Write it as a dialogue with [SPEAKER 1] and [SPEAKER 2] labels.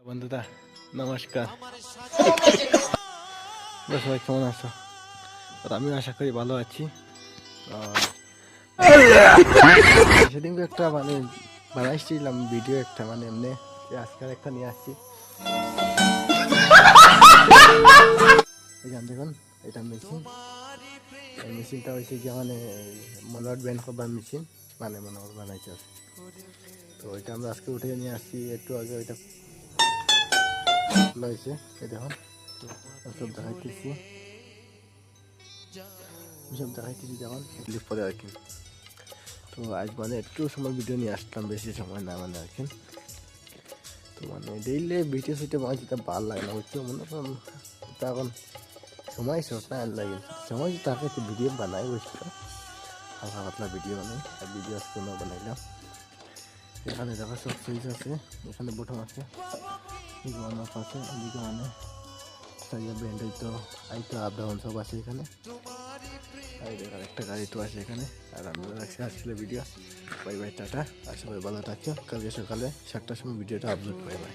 [SPEAKER 1] বন্ধুরা নমস্কার, সবাই কেমন আছো? আর আমি আশা করি ভালো আছি। সেদিনকে একটা বানাইছিলাম ভিডিও একটা এমনি আজকাল একটা নিয়ে আসছি। এখান দেখুন এটা মেশিন, এই মেশিনটা হয়েছে কি মনোট ব্যান্ড করবার মেশিন, মনোট বানাইতে আছে। তো ওইটা আমরা আজকে উঠে নিয়ে আসছি, একটু আগে ওইটা হয়েছে। এই দেখুন সব দেখাইতেছি যেমন ক্লিক করে আর কি। তো আজ একটু সময় ভিডিও নিয়ে আসলাম, বেশি সময় না আর কি। তো ডেইলি ভিডিও সিডিও যেটা ভালো লাগে না, বুঝছো? মনে করুন এখন সময় শর্ট না লাগে, সময় তাকে একটু ভিডিও বানাই, বুঝছো? হালকা পাতলা ভিডিও বানাই, আর ভিডিও আজকে বানাইলাম। এখানে দেখো সব সুইচ আছে, এখানে বটন আছে, অন অফ আছে, এদিকে ব্যান্ড হইতো আইতো আপ ডাউন সব আছে এখানে। আর একটা গাড়ি তো আছে এখানে। আর আমরা রাখছি আসলে ভিডিও। Bye bye, tata. আর সবাই ভালো থাকছো। কালকে সকালে 7টার সময় ভিডিওটা আপলোড করে বাই।